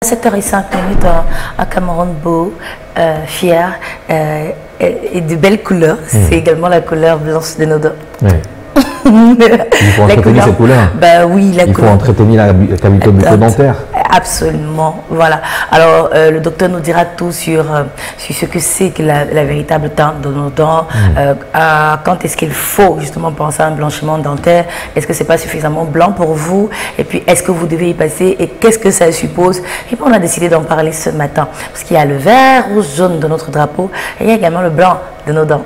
7h05 à Cameroun beau, fier et de belles couleurs. C'est également la couleur blanche de nos dents. Oui. Il faut entretenir cette couleur. Bah oui, il faut entretenir la cavité bucco-dentaire. Absolument, voilà. Alors, le docteur nous dira tout sur ce que c'est que la véritable teinte de nos dents, quand est-ce qu'il faut justement penser à un blanchiment dentaire, est-ce que c'est pas suffisamment blanc pour vous, et puis est-ce que vous devez y passer, et qu'est-ce que ça suppose. Et puis on a décidé d'en parler ce matin, parce qu'il y a le vert, rouge, jaune de notre drapeau, et il y a également le blanc de nos dents.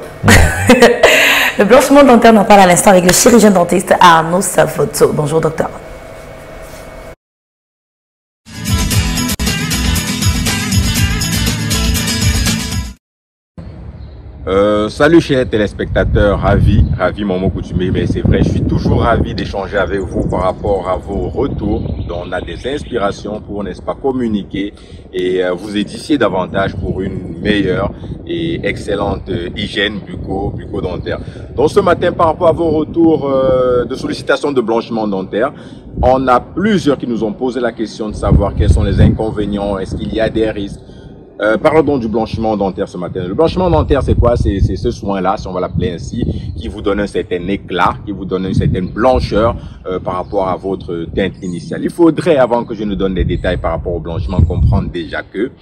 Le blanchiment dentaire, on en parle à l'instant avec le chirurgien dentiste Arnaud Savoto. Bonjour docteur. Salut chers téléspectateurs, ravi Momo Coutumier, mais c'est vrai, je suis toujours ravi d'échanger avec vous par rapport à vos retours, dont on a des inspirations pour, n'est-ce pas, communiquer et vous édifier davantage pour une meilleure et excellente hygiène bucco-dentaire. Donc ce matin, par rapport à vos retours de sollicitation de blanchiment dentaire, on a plusieurs qui nous ont posé la question de savoir quels sont les inconvénients, est-ce qu'il y a des risques. Parlons donc du blanchiment dentaire ce matin. Le blanchiment dentaire, c'est quoi? C'est ce soin-là, si on va l'appeler ainsi, qui vous donne un certain éclat, qui vous donne une certaine blancheur par rapport à votre teinte initiale. Il faudrait, avant que je ne donne des détails par rapport au blanchiment, comprendre déjà que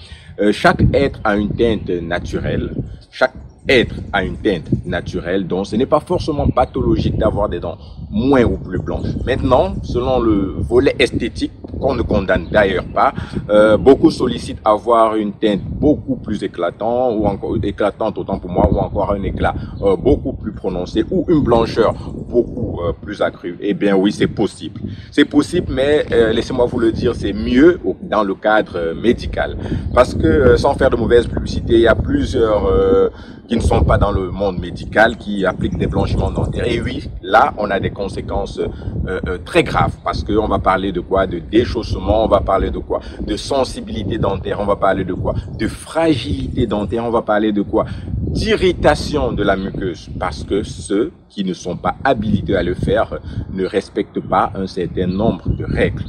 chaque être a une teinte naturelle. Chaque être a une teinte naturelle, donc ce n'est pas forcément pathologique d'avoir des dents moins ou plus blanches. Maintenant, selon le volet esthétique, qu'on ne condamne d'ailleurs pas, beaucoup sollicitent avoir une teinte beaucoup plus éclatante, ou encore éclatante autant pour moi, ou encore un éclat beaucoup plus prononcé, ou une blancheur beaucoup plus accrue. Eh bien oui, c'est possible. C'est possible, mais laissez-moi vous le dire, c'est mieux dans le cadre médical. Parce que, sans faire de mauvaise publicité, il y a plusieurs qui ne sont pas dans le monde médical, qui appliquent des blanchiments dentaires. Et oui, là, on a des conséquences très graves, parce qu'on va parler de quoi? De déchaussement, on va parler de quoi? De sensibilité dentaire, on va parler de quoi? De fragilité dentaire, on va parler de quoi? D'irritation de la muqueuse, parce que ceux qui ne sont pas habilités à le faire ne respectent pas un certain nombre de règles.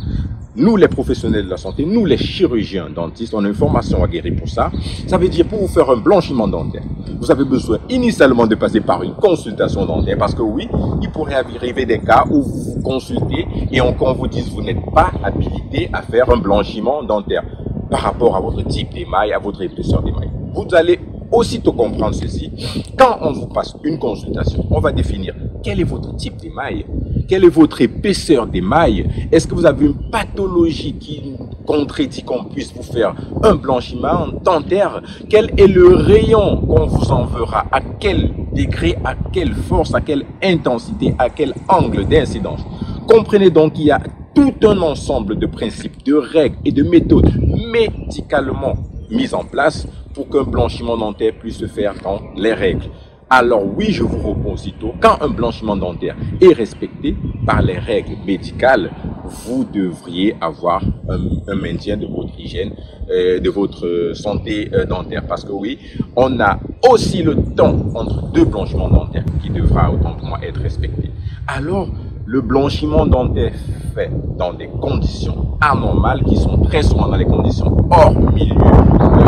Nous, les professionnels de la santé, nous, les chirurgiens dentistes, on a une formation aguerrie pour ça. Ça veut dire, pour vous faire un blanchiment dentaire, vous avez besoin initialement de passer par une consultation dentaire. Parce que oui, il pourrait arriver des cas où vous vous consultez et qu'on vous dise que vous n'êtes pas habilité à faire un blanchiment dentaire par rapport à votre type d'émail, à votre épaisseur d'émail. Vous allez aussitôt comprendre ceci. Quand on vous passe une consultation, on va définir quel est votre type d'émail, quelle est votre épaisseur d'émail, est-ce que vous avez une pathologie qui contredit qu'on puisse vous faire un blanchiment dentaire, quel est le rayon qu'on vous enverra, à quel degré, à quelle force, à quelle intensité, à quel angle d'incidence. Comprenez donc qu'il y a tout un ensemble de principes, de règles et de méthodes médicalement mises en place pour qu'un blanchiment dentaire puisse se faire dans les règles. Alors oui, je vous réponds aussitôt, quand un blanchiment dentaire est respecté par les règles médicales, vous devriez avoir un maintien de votre hygiène, de votre santé dentaire. Parce que oui, on a aussi le temps entre deux blanchiments dentaires qui devra autant pour moi être respecté. Alors, le blanchiment dentaire fait dans des conditions anormales, qui sont très souvent dans les conditions hors milieu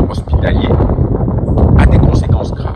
hospitalier, a des conséquences graves.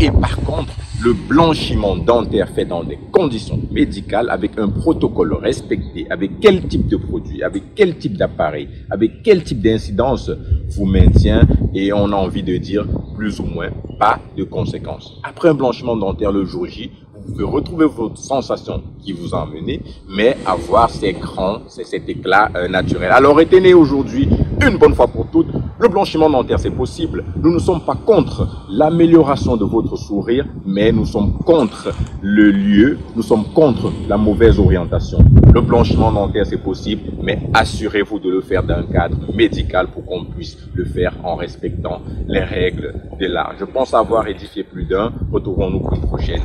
Et par contre, le blanchiment dentaire fait dans des conditions médicales, avec un protocole respecté, avec quel type de produit, avec quel type d'appareil, avec quel type d'incidence, vous maintient, et on a envie de dire plus ou moins pas de conséquences. Après un blanchiment dentaire le jour J, vous pouvez retrouver votre sensation qui vous a emmené, mais avoir ces crans, cet éclat naturel. Alors retenez aujourd'hui, une bonne fois pour toutes, le blanchiment dentaire, c'est possible. Nous ne sommes pas contre l'amélioration de votre sourire, mais nous sommes contre le lieu, nous sommes contre la mauvaise orientation. Le blanchiment dentaire, c'est possible, mais assurez-vous de le faire dans un cadre médical pour qu'on puisse le faire en respectant les règles de l'art. Je pense avoir édifié plus d'un. Retrouvons-nous pour une prochaine.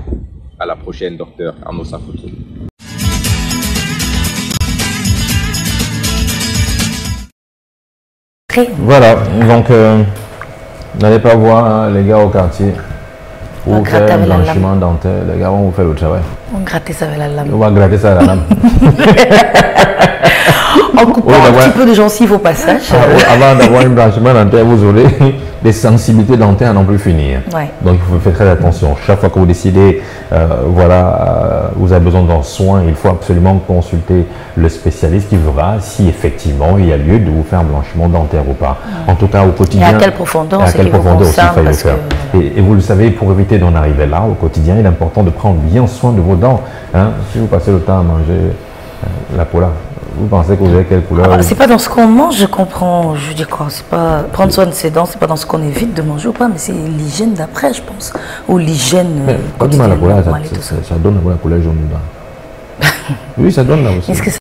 À la prochaine, docteur Arnaud Savoto. Voilà, donc n'allez pas voir hein, les gars au quartier pour faire un blanchiment dentaire. Les gars vont vous faire le travail. On gratter ça avec la lame. On va gratter ça à la lame. En coupant un petit peu de gencive au passage. Avant d'avoir un blanchiment dentaire, vous aurez des sensibilités dentaires à n'en plus finir. Ouais. Donc il faut faire très attention. Chaque fois que vous décidez, vous avez besoin d'un soin, il faut absolument consulter le spécialiste qui verra si effectivement il y a lieu de vous faire un blanchiment dentaire ou pas. En tout cas, au quotidien. Et à quelle profondeur, à quelle profondeur aussi il faut le faire. Que... Et vous le savez, pour éviter d'en arriver là, au quotidien, il est important de prendre bien soin de vos dents. Hein. Si vous passez le temps à manger la pola, vous pensez que vous avez quelle couleur? C'est pas dans ce qu'on mange, je comprends. Je dis quoi? C'est pas prendre soin de ses dents, c'est pas dans ce qu'on évite de manger ou pas, mais c'est l'hygiène d'après, je pense, ou l'hygiène quotidienne. La pola, ça donne la couleur jaune dedans. Oui, ça donne là aussi.